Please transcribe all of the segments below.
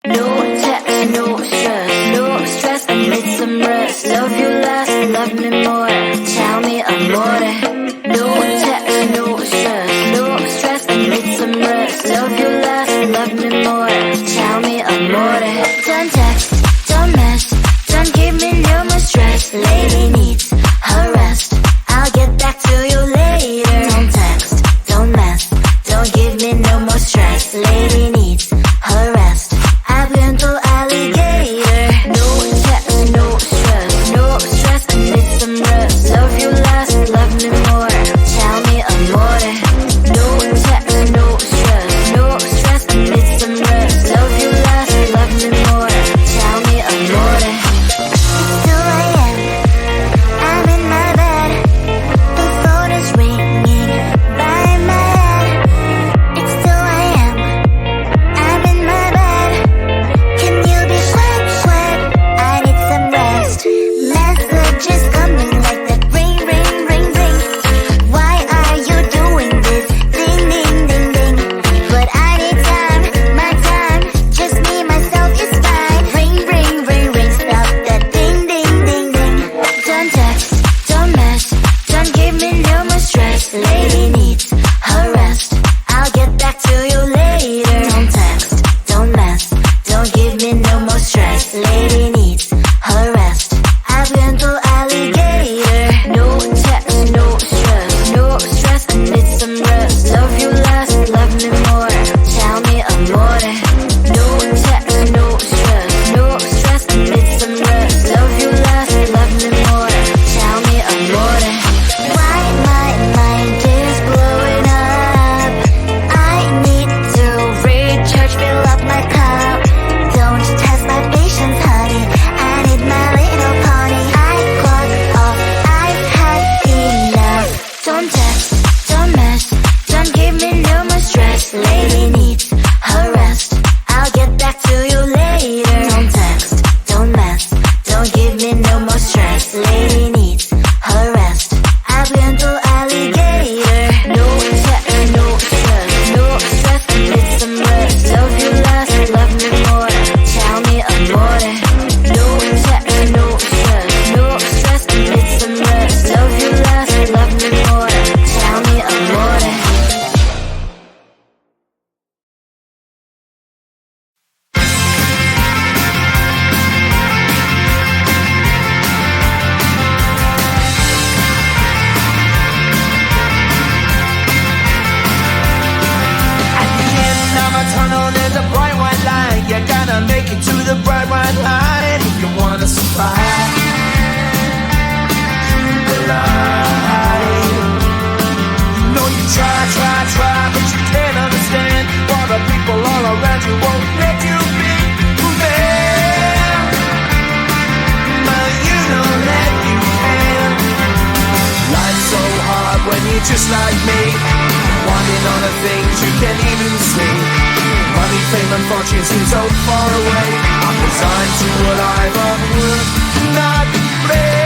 No text, no stress, I need some rest. Love you less, love me more. Tell me amore. No text, no stress, I need some rest. Love you less, love me more. Tell me amore. Don't text, don't mess, don't give me no more stress. Lady needs her rest. I'll get back to you later. Don't text, don't mess, don't give me no more stress. Lady needs her rest. I've been to alligator. No text, no stress, I need some rest. Love you less, love me more. Tell me amore. No text, no stress, I need some rest. Love you less, love me more. Tell me amore. It's 2 a.m. I'm in my bed. The phone is ringing by my head. It's 2 a.m. I'm in my bed. Can you be quiet? I need some rest. Messages coming like that. Ring. Why are you doing this? Ding. But I need time, my time. Just me, myself is fine. Ring. Stop that ding. Don't text, don't mess, don't give me no more stress. Lady needs her rest. I'll get back to you later. Don't text, don't mess, don't give me no more stress. Lady needs her rest. I've been to alligator. No text, no stress, I need some rest. Love you less, love me more. Tell me amore. No text, no stress, I need some rest. Love you less, love me more. Tell me amore. Why my mind is blowing up? I need to recharge, fill up my cup. Don't test my patience, honey. I need my little pony. I clock off, I've had enough. Don't text, don't mess, don't give me no more stress. Lady needs her rest. I'll get back to you later. Don't text, don't mess, don't give me no more stress. Lady needs her rest. I've been to alligator. No text, no stress, I need some rest. Love you less, love me more. Tell me amore. No text, no stress, I need some rest. Love you less, love me more. Tell me amore. At the end of a tunnel, there's a bright white line. You gotta make it to the bright white line if you wanna survive. The line. You know you try, but you can't understand why the people all around you won't let you be who they are. But you know that you can. Life's so hard when you're just like me, wanting all the things you can't even see. Money, fame and fortune seem so far away. I'm resigned to what I've unworked, not play.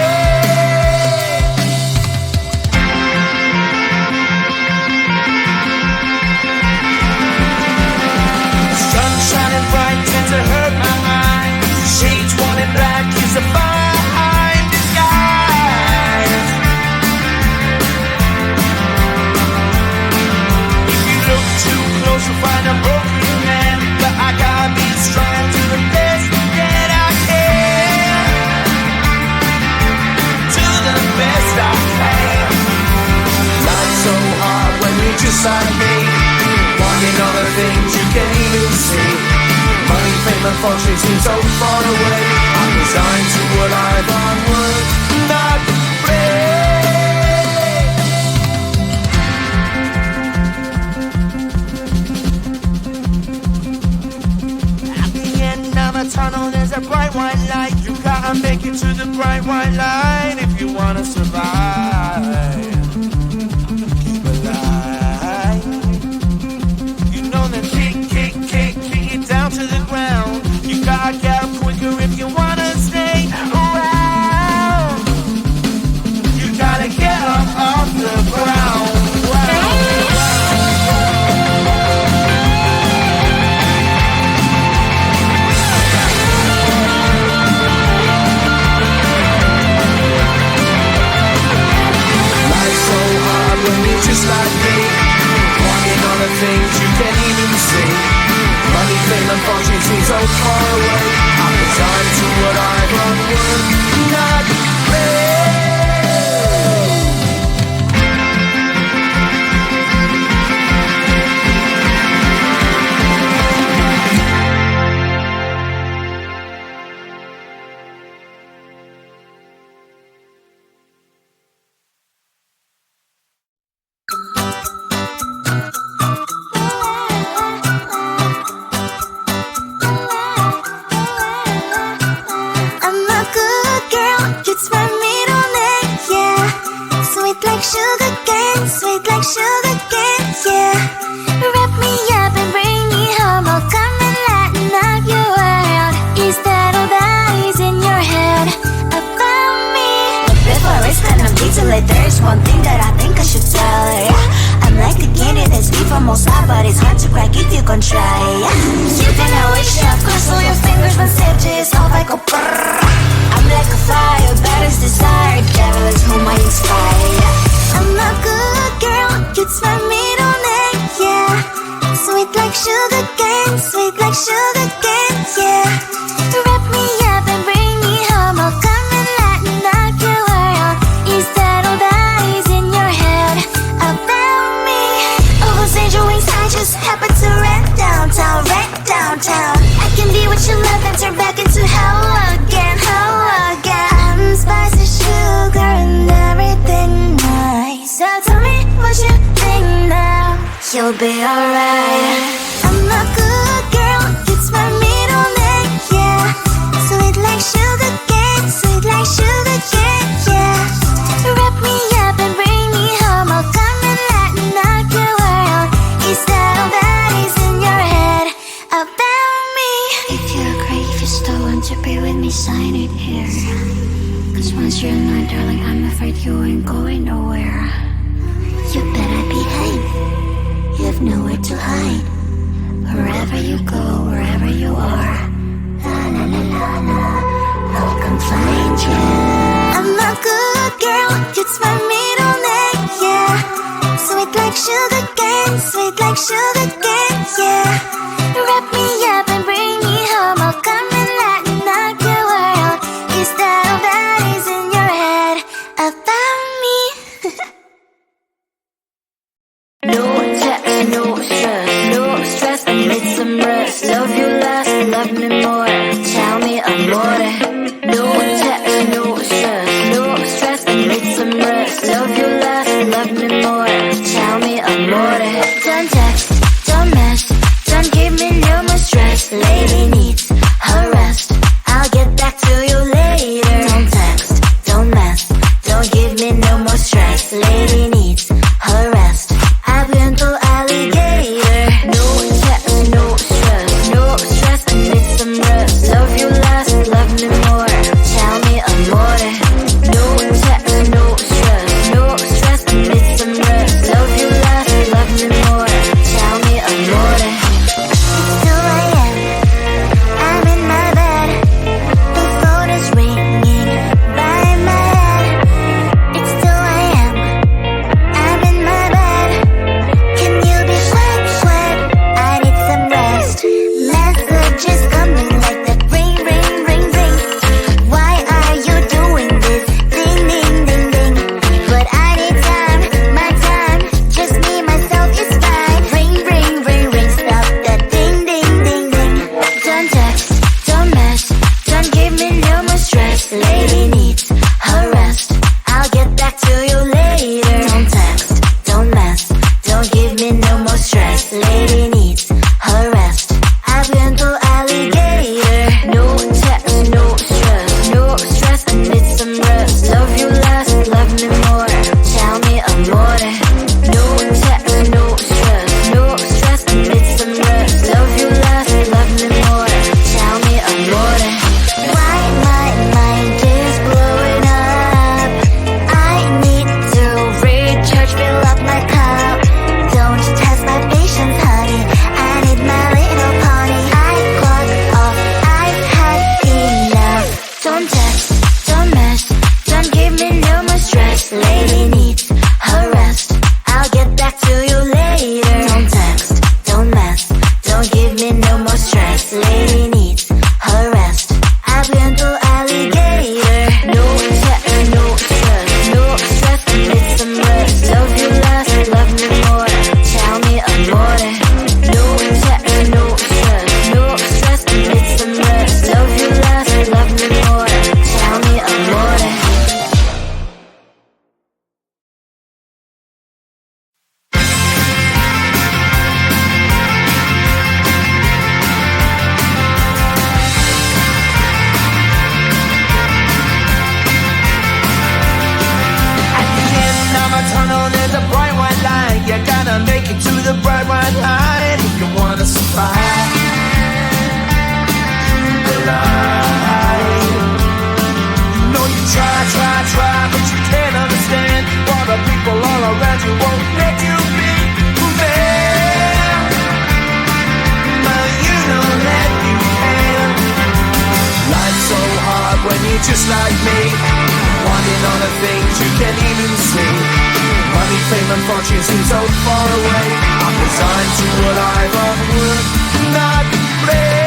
Sun shining bright tends to hurt my mind. Shades worn in black is a fine disguise. If you look too close, you'll find a broken man. But I gotta be strong to the best that I can. To the best I can. Life's so hard when you're just like me, wanting all the things you can't even see. Money, fame and fortune seem so far away. I'm resigned to what I've unworked, not At the end of a tunnel, there's a bright white light. You gotta make it to the bright white light if you wanna survive. Keep alive. You know that kick it down to the ground. You gotta get up quicker if you wanna stay around. You gotta get up off the ground. and fortune seems so far away. I'm resigned to what I've unlearned, not ready. There's one thing that I think I should tell her, yeah. I'm like a candy that's sweet from outside, but it's hard to crack if you can try, yeah. You think I wish you have crossed all your fingers when safety is off, I go brrrr. I'm like a fire, bad as desire, devil is whom I inspire, yeah. I'm a good girl, cute my middle name, yeah. Sweet like sugar cane, yeah. Wrap me up and bring me home, I'll come and lighten up your world. Is that all that is in your head about me? Oh, those angel wings, I just happen to rent downtown. I can be what you love and turn back into hell again. I'm spicy sugar and everything nice. So tell me what you think now. You'll be alright. I'm a good girl, it's my middle name, yeah. Sweet like sugar cane, yeah. Wrap me up and bring me home, I'll come and lighten up your world. Is that all that is in your head about me? If you're great, if you still want to be with me, sign it here. Cause once you're not, darling, I'm afraid you ain't going nowhere. You better behave, you have nowhere to hide. Wherever you go, wherever you are, la la la la la, I'll come find you. I'm a good girl, it's my middle name, yeah. Sweet like sugar cane, yeah. Wrap me up and bring me home, I'll come and lighten up your world. Is that all that is in your head about me? No text, no stress, I need some rest. Love you less, love me more. Tell me amore. No text, no stress, I need some rest. Love you less, love me more. Tell me amore. Don't text, don't mess, don't give me no more stress. Lady needs her rest, I'll get back to you later. Don't text, don't mess, don't give me no more stress. Lady needs her rest, I've been to alligator. No text, no stress, I need some rest. Love you less, love me more. Tell me amore. No text, no stress, I need some rest. Love you less, love me more. Tell me amore. It's 2 a.m. Lady needs her rest. Hablando alligator. No text, no stress. No stress, I need some rest. Love you less, love me more. Tell me amore. No text, no stress. No stress, I need some rest. Love you less, love me more. Tell me amore. Make it to the bright white line if you wanna survive the line. You know you try, but you can't understand why the people all around you won't let you be who they are. But you know that you can. Life's so hard when you're just like me, wanting all the things you can't even see. Money, fame and fortune seem so far away. I'm resigned to a life of work, not play.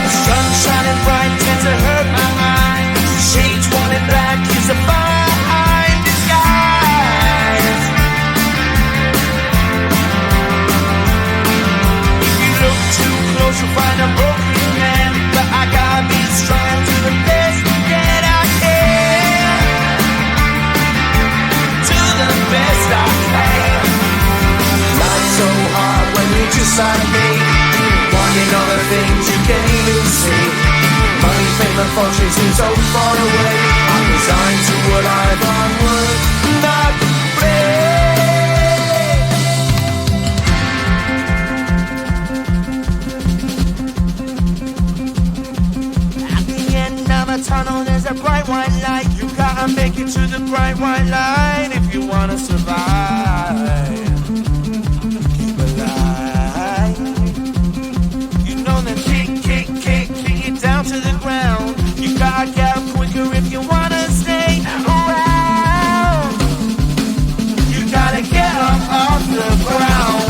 The sun shining bright tends to hurt my mind. Shades worn in black is a fine disguise. If you look too close you'll find a broken, but I gotta be strong to the best that I can. To the best I can. Life's so hard when you're just like me, wanting all the things you can't even see. Money, fame and fortune seem so far away. I'm resigned to a life on work, not play. Tunnel, there's a bright white light. You gotta make it to the bright white line if you wanna survive. Keep alive. You know that kick it down to the ground. You gotta get up quicker if you wanna stay around. You gotta get up off the ground.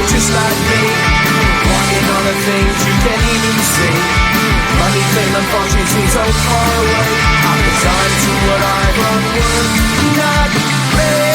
Just like me, wanting all the things you can't even see. Money, fame and fortune seem so far away. I'm resigned to what I've unworked, not play.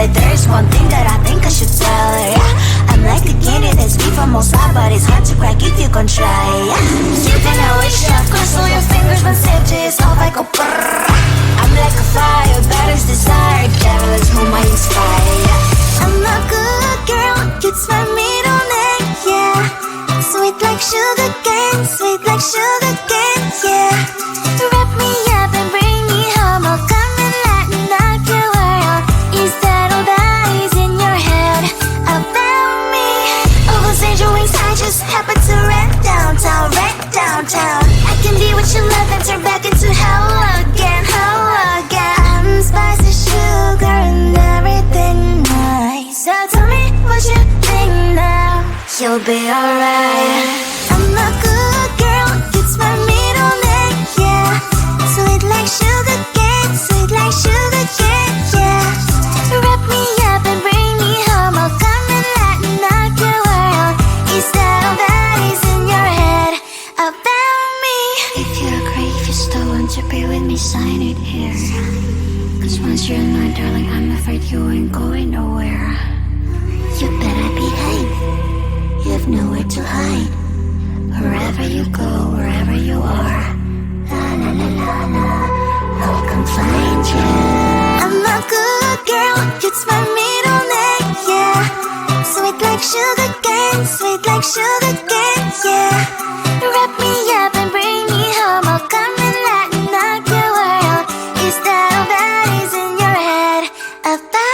There's one thing that I think I should tell her, yeah. I'm like the candy that's sweet from outside, but it's hard to crack if you can try, yeah. You think I wish you have crossed all your fingers when safety is off, I go brrrr. I'm like a fire, batters desire, devil is whom I inspire, yeah. I'm a good girl, it's my middle name, yeah. Sweet like sugar cane, yeah. Wrap me up and bring me home, I'll come and lighten up your world. Is that all that is in your head about me? Over angel wings, I just happen to wreck downtown. I can be what you love and turn back into hell again. I'm spicy sugar and everything nice. So tell me what you think now. You'll be alright. I'm a good girl, it's my middle name, yeah. Sweet like sugar cane, yeah. Wrap me up and bring me home, I'll come and lighten up your world. Is that all that is in your head about me? If you agree, if you still want to be with me, sign it here. 'Cause once you're in on, darling, I'm afraid you ain't going nowhere. You better behave, you've nowhere to hide. Wherever you go, wherever you are, la la la la la, I'll come find you. I'm a good girl, it's my middle name, yeah. Sweet like sugar cane, sweet like sugar cane, yeah. Wrap me up and bring me home, I'll come and lighten up your world. Is that all that is in your head? About